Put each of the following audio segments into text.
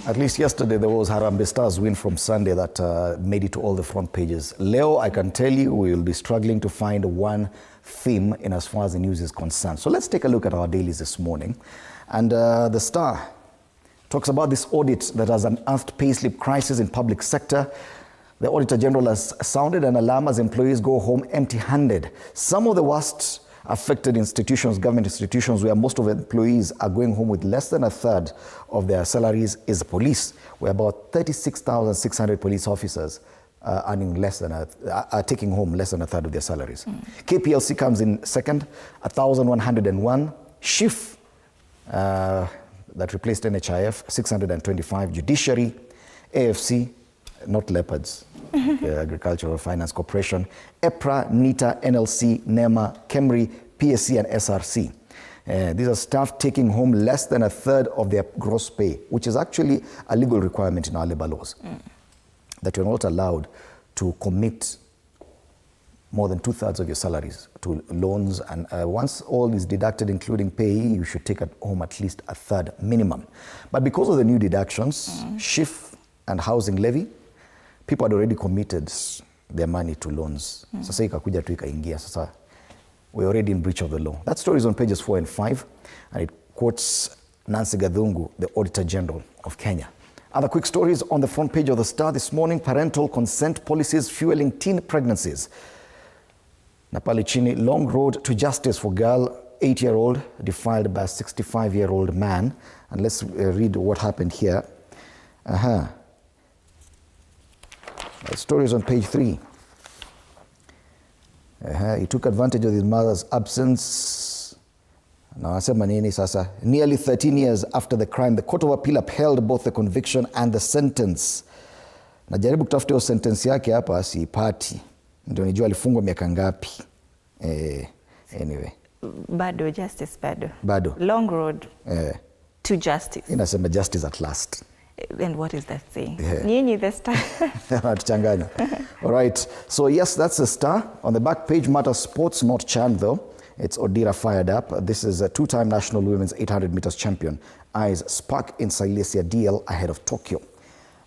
At least yesterday there was Harambee Stars win from Sunday that made it to all the front pages. Leo, I can tell you, we will be struggling to find one theme in as far as the news is concerned. So let's take a look at our dailies this morning. And the Star talks about this audit that has unearthed payslip crisis in public sector. The Auditor General has sounded an alarm as employees go home empty-handed. Some of the worst affected institutions, government institutions, where most of the employees are going home with less than a third of their salaries, is the police, where about 36,600 police officers earning less than are taking home less than a third of their salaries. KPLC comes in second, 1,101. SHIF, that replaced NHIF, 625. Judiciary, AFC, not leopards, Agricultural Finance Corporation, EPRA, NITA, NLC, NEMA, KEMRI, PSC, and SRC. These are staff taking home less than a third of their gross pay, which is actually a legal requirement in our labor laws, that you're not allowed to commit more than 2/3 of your salaries to loans. And once all is deducted, including pay, you should take home at least a third minimum. But because of the new deductions, SHIF and housing levy, people had already committed their money to loans. Sasa ikakuja tu ikaingia. Sasa we're already in breach of the law. That story is on pages 4 and 5, and it quotes Nancy Gathungu, the Auditor General of Kenya. Other quick stories on the front page of the Star this morning: parental consent policies fueling teen pregnancies. Na pale chini, long road to justice for girl 8-year-old defiled by a 65-year-old man. And let's read what happened here. The story is on page 3. He took advantage of his mother's absence. Na wasema nini sasa? Nearly 13 years after the crime, the Court of Appeal upheld both the conviction and the sentence. Najaribu kutafuta sentence yake hapa siipati. Ndio nijua alifungwa miaka ngapi. Anyway. Bado justice bado. Bado. Long road to justice. Inasema justice at last. And what is that saying? Nyinyi the Star. All right. So yes, that's the Star. On the back page, Matter Sports, not Chan though. It's Odira fired up. This is a 2-time national women's 800 meters champion. Eyes spark in Silesia DL ahead of Tokyo.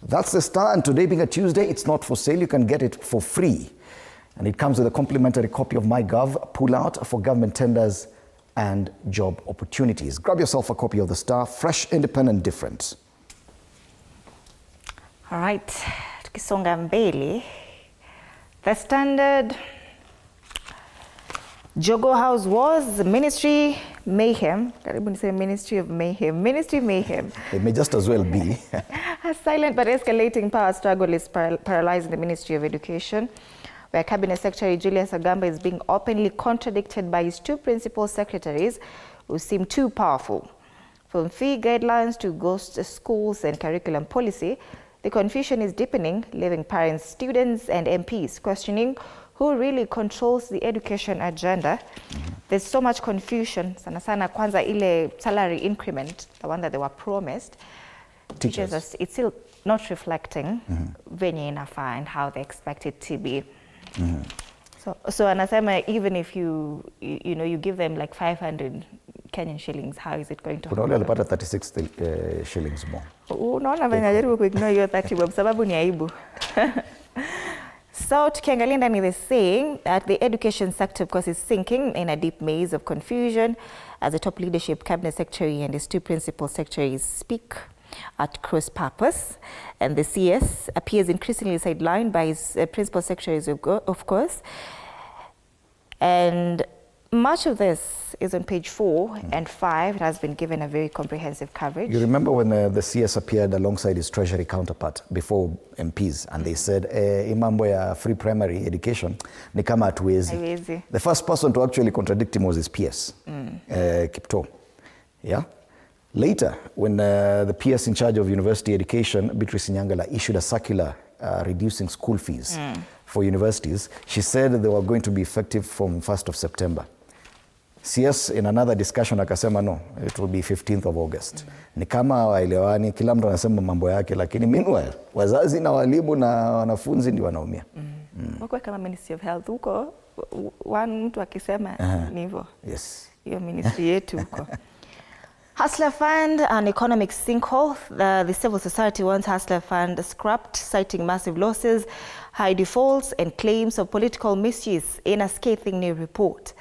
That's the Star. And today being a Tuesday, it's not for sale. You can get it for free. And it comes with a complimentary copy of MyGov, pull out for government tenders and job opportunities. Grab yourself a copy of the Star, fresh, independent, different. All right, tukisonga mbele, the Standard, Jogo House was ministry mayhem. Karibu niseme Ministry of Mayhem. Ministry mayhem. It may just as well be. A silent but escalating power struggle is paralyzing the Ministry of Education, where Cabinet Secretary Julius Agamba is being openly contradicted by his two principal secretaries who seem too powerful. From fee guidelines to ghost schools and curriculum policy, the confusion is deepening, leaving parents, students, and MPs questioning who really controls the education agenda. There's so much confusion. Sana sana kwanza ile salary increment, the one that they were promised. Teachers, it's still not reflecting venye inafaa and how they expect it to be. So anasema even if you give them like 500 Kenyan shillings, how is it going to happen? Kuna wale alipata 36 shillings more. Unaona venye najaribu kuignore hiyo 30 bob sababu ni aibu. So tukiangalia ndani the saying that the education sector of course is sinking in a deep maze of confusion as the top leadership cabinet secretary and his two principal secretaries speak at cross purpose, and the CS appears increasingly sidelined by his principal secretaries of course, and much of this is on page 4 and 5. It has been given a very comprehensive coverage. You remember when the CS appeared alongside his treasury counterpart before MPs, and they said, imambo ya free primary education ni kama hatuwezi. The first person to actually contradict him was his PS, Kipto. Yeah. Later, when the PS in charge of university education, Beatrice Nyangala, issued a circular reducing school fees for universities, she said they were going to be effective from 1st of September. CS in another discussion akasema no, it will be 15th of August. Ni kama waelewani, kila mtu anasema mambo yake, lakini meanwhile wazazi na walimu na wanafunzi ndio wanaumia. Wako kama Ministry of Health huko, one mtu akisema ni hivyo. Yes. Hiyo ministry yetu huko. Hustler Fund, an economic sinkhole. The civil society wants Hustler Fund scrapped, citing massive losses, high defaults, and claims of political misuse in a scathing new report.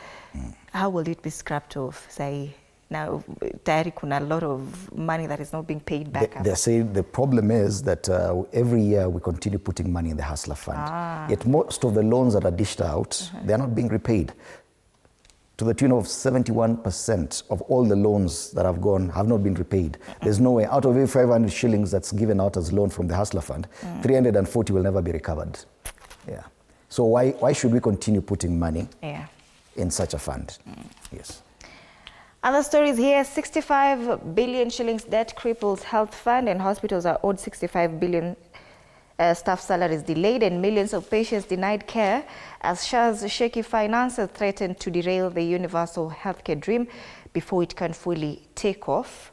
How will it be scrapped off, say? Now, tayari kuna a lot of money that is not being paid back. They say the problem is that every year we continue putting money in the Hustler Fund. Yet most of the loans that are dished out, they're not being repaid. To the tune of 71% of all the loans that have gone have not been repaid. There's no way, out of every 500 shillings that's given out as loan from the Hustler Fund, 340 will never be recovered. Yeah. So why should we continue putting money in such a fund? Yes. Other stories here, 65 billion shillings debt cripples health fund, and hospitals are owed 65 billion staff salaries delayed, and millions of patients denied care as Shah's shaky finances threaten to derail the universal healthcare dream before it can fully take off.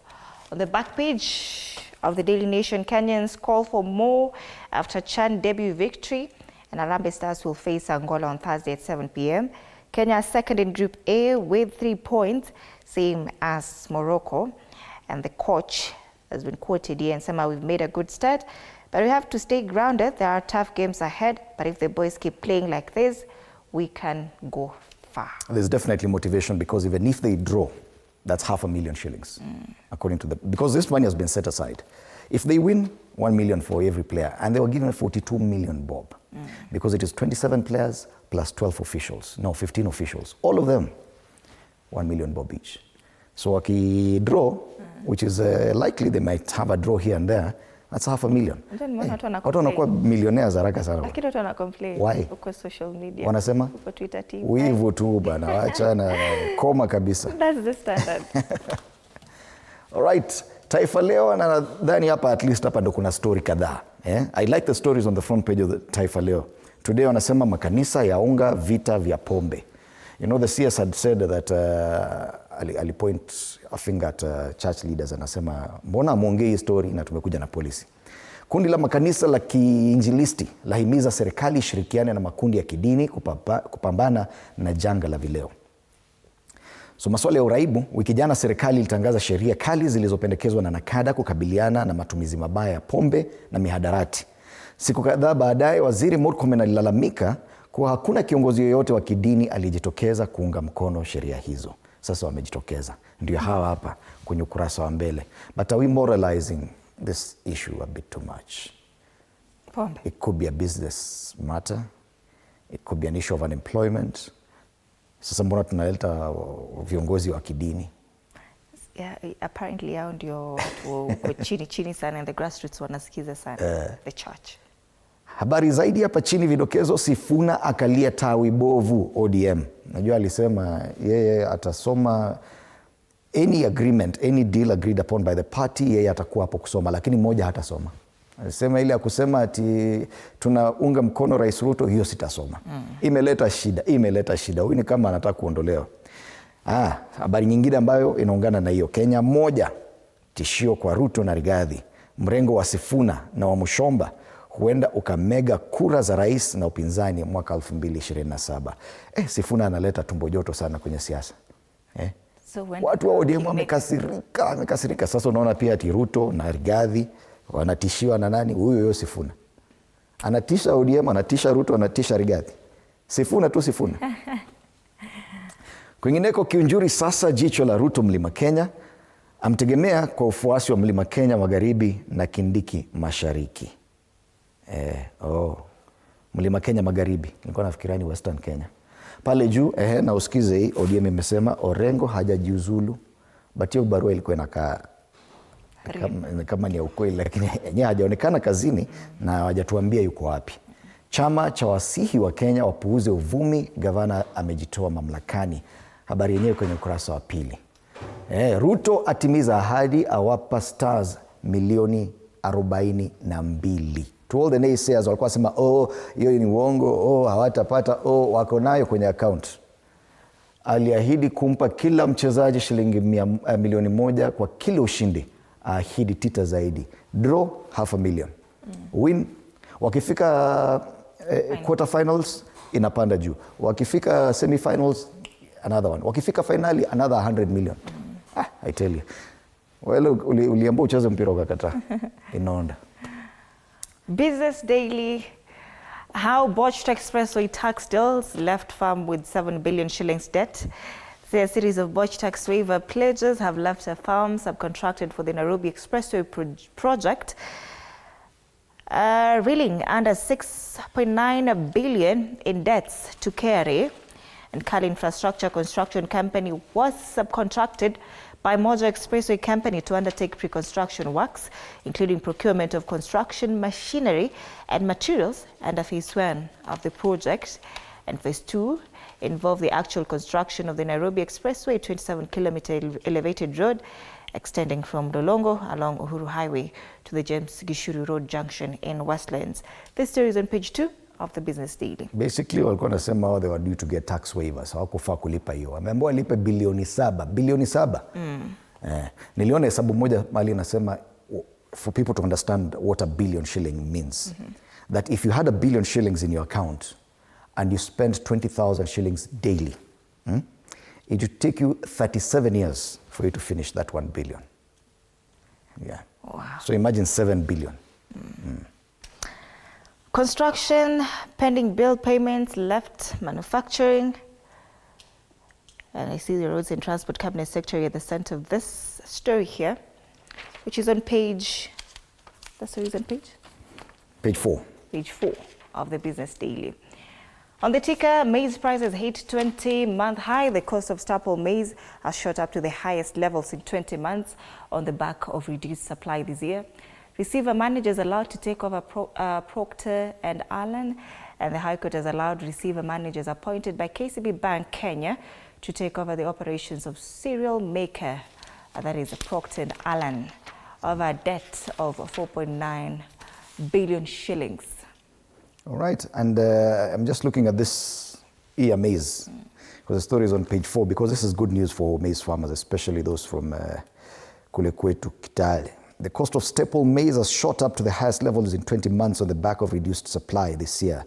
On the back page of the Daily Nation, Kenyans call for more after Chan debut victory, and Harambee Stars will face Angola on Thursday at 7 p.m. Kenya second in Group A with 3 points, same as Morocco. And the coach has been quoted here and somehow we've made a good start, but we have to stay grounded. There are tough games ahead, but if the boys keep playing like this, we can go far. There's definitely motivation, because even if they draw, that's 500,000 shillings, according to because this money has been set aside. If they win, 1 million for every player, and they were given 42 million bob, because it is 27 players plus 12 officials, no, 15 officials, all of them, 1 million bob each. So waki draw, which is likely they might have a draw here and there, that's 500,000. Watu wanakuwa millionaires haraka sana. Lakini watu wana complain. Why? Uko social media. Wanasema? Uko Twitter team. Wivu tu bana, wachana koma kabisa. That's the standard. All right. Taifa Leo, na nadhani hapa at least hapa ndo kuna story kadhaa. I like the stories on the front page of the Taifa Leo. Today wanasema makanisa yaunga vita vya pombe. You know, the CS had said that ali point a finger at church leaders, anasema mbona muongei story na tumekuja na policy. Kundi la makanisa la kiinjilisti lahimiza serikali ishirikiane na makundi ya kidini kupambana na janga la vileo. So masuala ya uraibu, wiki jana serikali ilitangaza sheria kali zilizopendekezwa na NACADA kukabiliana na matumizi mabaya ya pombe na mihadarati. Siku kadhaa baadaye, Waziri Murkomen alilalamika kuwa hakuna kiongozi yoyote wa kidini alijitokeza kuunga mkono sheria hizo. Sasa wamejitokeza. Ndio hawa hapa kwenye ukurasa wa mbele. But are we moralizing this issue a bit too much? Pombe. It could be a business matter. It could be an issue of unemployment. Sasa mbona tunaleta viongozi wa kidini? Yeah, apparently hao ndio watu chini sana, and the grassroots wanasikiza sana the church. Habari zaidi hapa chini, vidokezo, Sifuna akalia tawi bovu ODM. Najua alisema yeye atasoma any agreement, any deal agreed upon by the party, yeye atakuwa hapo kusoma, lakini mmoja hatasoma. Alisema ile ya kusema ati tunaunga mkono Rais Ruto, hiyo sitasoma. Imeleta shida. Huyu ni kama anataka kuondolewa. Habari nyingine ambayo inaungana na hiyo, Kenya moja, tishio kwa Ruto na Rigathi. Mrengo wa Sifuna na wa Mushomba huenda ukamega kura za rais na upinzani mwaka 2027. Sifuna analeta tumbo joto sana kwenye siasa. So watu wa ODM wamekasirika. Sasa unaona pia ati Ruto na Rigathi wanatishiwa na nani? Huyo Sifuna. Anatisha ODM, anatisha Ruto, anatisha Rigathi. Sifuna. Kwingineko Kiunjuri, sasa jicho la Ruto Mlima Kenya, amtegemea kwa ufuasi wa Mlima Kenya Magharibi na Kindiki Mashariki. Mlima Kenya Magharibi, nilikuwa nafikiria ni Western Kenya. Pale juu, na usikize hii, ODM imesema Orengo hajajiuzulu, but hiyo barua ilikuwa inakaa kama ni ukweli, lakini yeye hajaonekana kazini na hawajatuambia yuko wapi. Chama cha wasihi wa Kenya wapuuze uvumi, gavana amejitoa mamlakani. Habari yenyewe kwenye ukurasa wa pili. Ruto atimiza ahadi, awapa Stars milioni 42. To all the naysayers walikuwa sema hiyo ni uongo, hawatapata, wako nayo kwenye account. Aliahidi kumpa kila mchezaji shilingi milioni 1 kwa kila ushindi. Ahidi tita zaidi. Draw 500,000. Win. Wakifika quarter finals inapanda juu. Wakifika semi finals another one. Wakifika finali another 100 million. I tell you. Well, uliambiwa ucheze mpira ukakataa. Inaonda. Business Daily. How botched expressway tax deals left farm with 7 billion shillings debt. A series of botched tax waiver pledges have left a farm subcontracted for the Nairobi Expressway project, reeling under 6.9 billion in debts to KRA. And Kali Infrastructure Construction Company was subcontracted by Mojo Expressway Company to undertake pre-construction works, including procurement of construction machinery and materials under Phase 1 of the project. And Phase 2 involved the actual construction of the Nairobi Expressway, 27-kilometer elevated road extending from Dolongo along Uhuru Highway to the James Gishuru Road junction in Westlands. This story is on page 2 of the Business Daily. Basically, walikuwa nasema how they were due to get tax waivers. Hawakufaa kulipa hiyo. Wameambiwa walipe bilioni 7. Bilioni 7. Niliona hesabu moja mali nasema for people to understand what a billion shilling means. That if you had a billion shillings in your account and you spend 20,000 shillings daily, it would take you 37 years for you to finish that 1 billion. Yeah. Wow. So imagine 7 billion. Construction, pending bill payments left manufacturing. And I see the Roads and Transport Cabinet Secretary at the center of this story here, which is on page, the story is on page? Page 4. Page 4 of the Business Daily. On the ticker, maize prices hit 20-month high. The cost of staple maize has shot up to the highest levels in 20 months on the back of reduced supply this year. Receiver managers allowed to take over Procter and Allen, and the High Court has allowed receiver managers appointed by KCB Bank Kenya to take over the operations of cereal maker, that is Procter and Allen, over a debt of 4.9 billion shillings. All right, and I'm just looking at this maize, because the story is on page 4, because this is good news for maize farmers, especially those from kule kwetu Kitale. The cost of staple maize has shot up to the highest levels in 20 months on the back of reduced supply this year.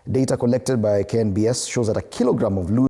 Data collected by KNBS shows that a kilogram of loose